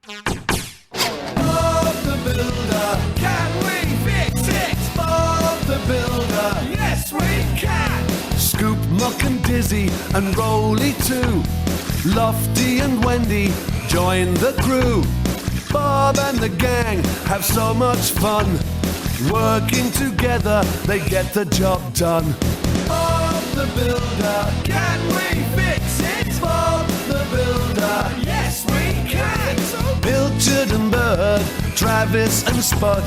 Bob the Builder, can we fix it? Bob the Builder, yes we can. Scoop, Muck and Dizzy and Rolly too. Lofty and Wendy join the crew. Bob and the gang have so much fun. Working together, they get the job done. Bob the Builder, can we fix it? Bob the Builder, yes we can. Pilchard and Bird, Travis and Spud,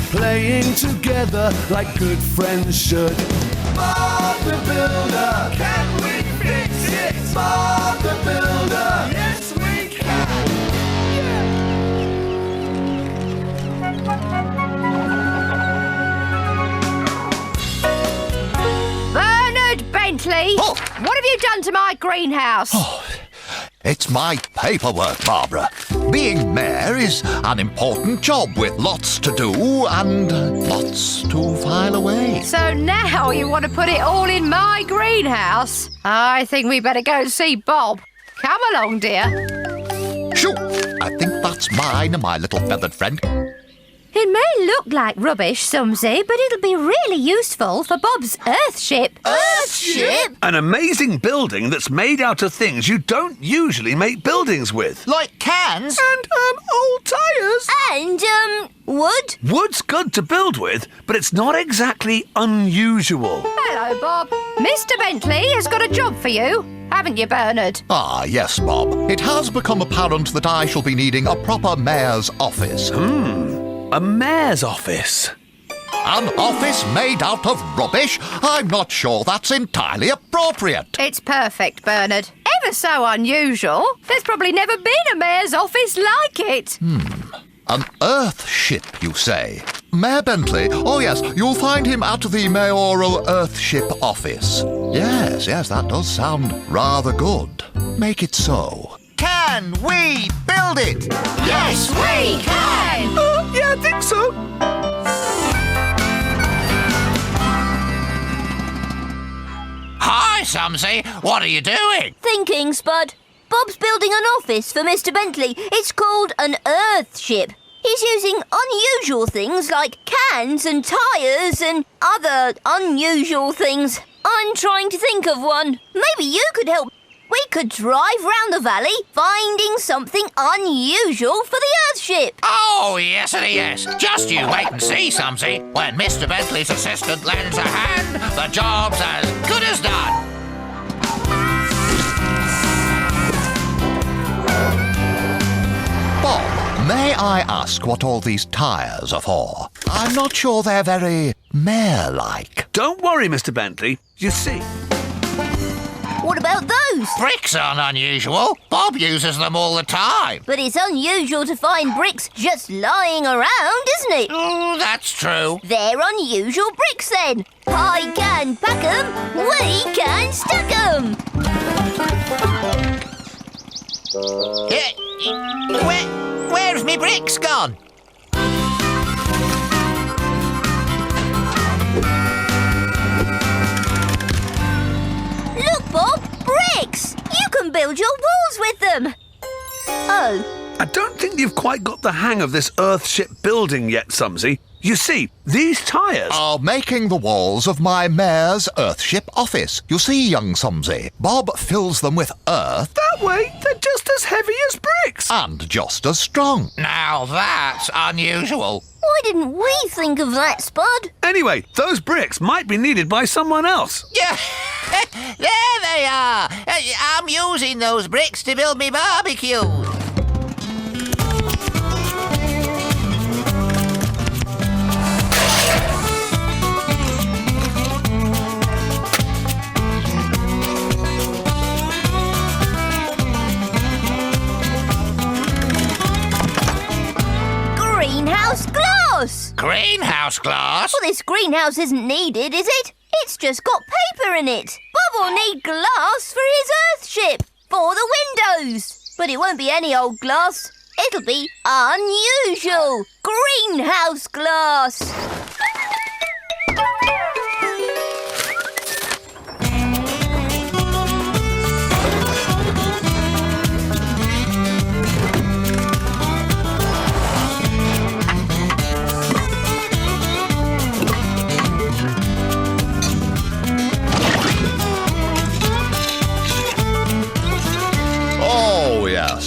playing together like good friends should. Bob the Builder, can we fix it? Bob the Builder, yes we can. Bernard Bentley, Oh. what have you done to my greenhouse? It's my paperwork, Barbara. Being mayor is an important job with lots to do and lots to file away. So now you want to put it all in my greenhouse? I think we better go and see Bob. Come along, dear. Shoo! I think that's mine, my little feathered friend. It may look like rubbish, Sumsy, but it'll be really useful for Bob's Earthship. Earthship? An amazing building that's made out of things you don't usually make buildings with. Like cans? And, old tyres. And, wood? Wood's good to build with, but it's not exactly unusual. Hello, Bob. Mr. Bentley has got a job for you, haven't you, Bernard? Ah, yes, Bob. It has become apparent that I shall be needing a proper mayor's office. A mayor's office. An office made out of rubbish? I'm not sure that's entirely appropriate. It's perfect, Bernard. Ever so unusual. There's probably never been a mayor's office like it. An Earthship, you say? Mayor Bentley? Oh, yes, you'll find him at the mayoral Earthship office. Yes, that does sound rather good. Make it so. Can we build it? Yes, we can! Yeah, I think so. Hi, Sumsy. What are you doing? Thinking, Spud. Bob's building an office for Mr. Bentley. It's called an Earthship. He's using unusual things like cans and tyres and other unusual things. I'm trying to think of one. Maybe you could help. We could drive round the valley, finding something unusual for the Earthship. Oh, yes and yes. Just you wait and see, Sumsy. When Mr. Bentley's assistant lends a hand, the job's as good as done. Bob, may I ask what all these tyres are for? I'm not sure they're very mayor-like. Don't worry, Mr. Bentley. You see, What about those? Bricks aren't unusual. Bob uses them all the time. But it's unusual to find bricks just lying around, isn't it? Oh, that's true. They're unusual bricks then. I can pack 'em, we can stack 'em. Where's me bricks gone? Look, Bob, bricks! You can build your walls with them. Oh, I don't think you've quite got the hang of this Earthship building yet, Sumsy. You see, these tyres... Are making the walls of my mayor's Earthship office. You see, young Sumsy, Bob fills them with earth That way, they're just as heavy as bricks. and just as strong. Now that's unusual. why didn't we think of that, Spud? Anyway, those bricks might be needed by someone else. Yeah, there they are. I'm using those bricks to build me barbecue. Greenhouse glass! Greenhouse glass? Well, this greenhouse isn't needed, is it? It's just got paper in it. Bob will need glass for his Earthship, for the windows. But it won't be any old glass. It'll be unusual greenhouse glass.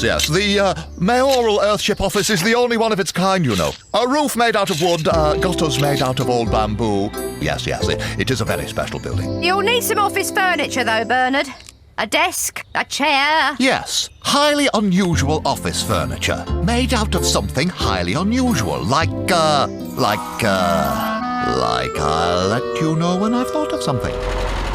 Yes, yes. The mayoral Earthship office is the only one of its kind, you know. A roof made out of wood, gutters made out of old bamboo. Yes, yes, it is a very special building. You'll need some office furniture, though, Bernard. A desk, a chair. Yes, highly unusual office furniture. Made out of something highly unusual, like I'll let you know when I've thought of something.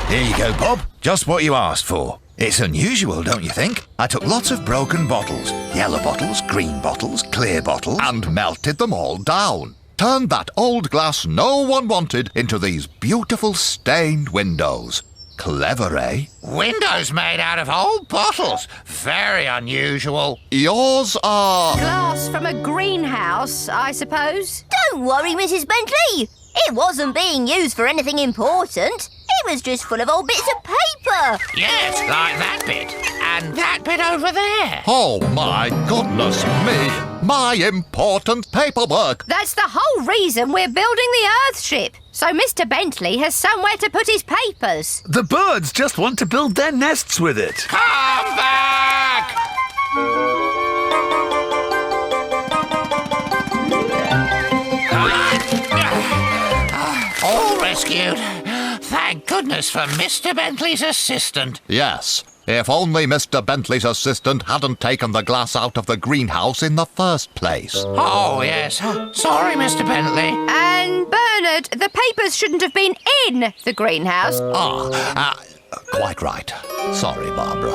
Here you go, Bob. Just what you asked for. It's unusual, don't you think? I took lots of broken bottles. Yellow bottles, green bottles, clear bottles. And melted them all down. Turned that old glass no one wanted into these beautiful stained windows. Clever, eh? Windows made out of old bottles. Very unusual. Yours are... Glass from a greenhouse, I suppose. Don't worry, Mrs. Bentley. It wasn't being used for anything important. It was just full of old bits of paper. Yes, like that bit. And that bit over there. Oh, my goodness me. My important paperwork. That's the whole reason we're building the Earthship. So Mr. Bentley has somewhere to put his papers. The birds just want to build their nests with it. Come back! All rescued. Thank goodness for Mr. Bentley's assistant. Yes, if only Mr. Bentley's assistant hadn't taken the glass out of the greenhouse in the first place. Oh, yes. Sorry, Mr. Bentley. And Bernard, the papers shouldn't have been in the greenhouse. Quite right. Sorry, Barbara.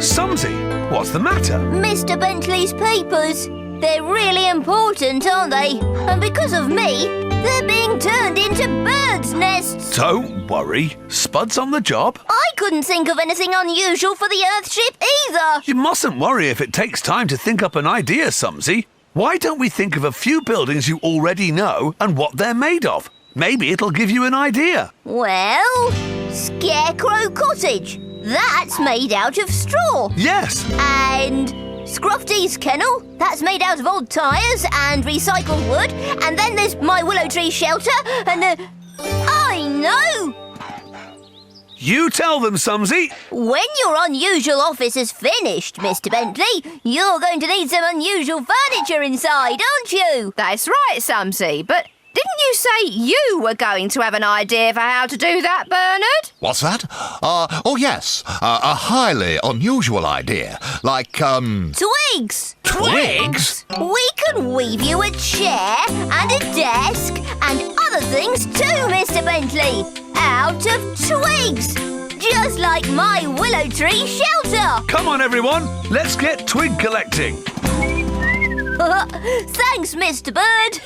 Sumsy, what's the matter? Mr. Bentley's papers. They're really important, aren't they? And because of me, they're being turned into birds' nests. Don't worry. Spud's on the job. I couldn't think of anything unusual for the Earthship either. You mustn't worry if it takes time to think up an idea, Sumsy. Why don't we think of a few buildings you already know and what they're made of? Maybe it'll give you an idea. Well, Scarecrow Cottage. That's made out of straw. Yes. And Scrofty's Kennel. That's made out of old tyres and recycled wood. And then there's my willow tree shelter and I know! You tell them, Sumsy. When your unusual office is finished, Mr. Bentley, you're going to need some unusual furniture inside, aren't you? That's right, Sumsy. But didn't you say you were going to have an idea for how to do that, Bernard? What's that? Oh, yes. A highly unusual idea. Like, Twigs! Twigs? We can weave you a chair and a desk and other things too, Mr. Bentley, out of twigs. Just like my willow tree shelter. Come on, everyone. Let's get twig collecting. Thanks, Mr. Bird.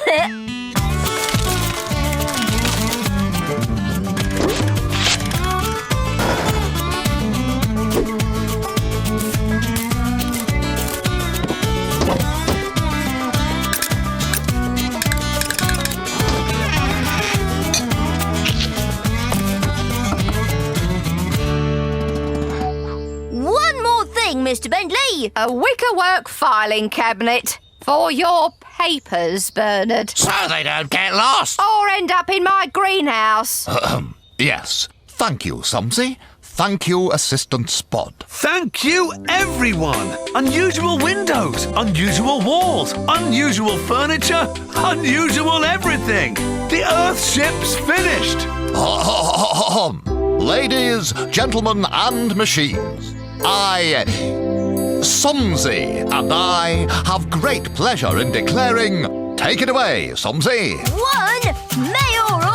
Mr. Bentley. A wickerwork filing cabinet for your papers, Bernard. So they don't get lost. Or end up in my greenhouse. yes. Thank you, Sumsy. Thank you, Assistant Spud. Thank you, everyone. Unusual windows, unusual walls, unusual furniture, unusual everything. The Earthship's finished. Ladies, gentlemen, and machines. Sumsy, and I have great pleasure in declaring... Take it away, Sumsy. One mayoral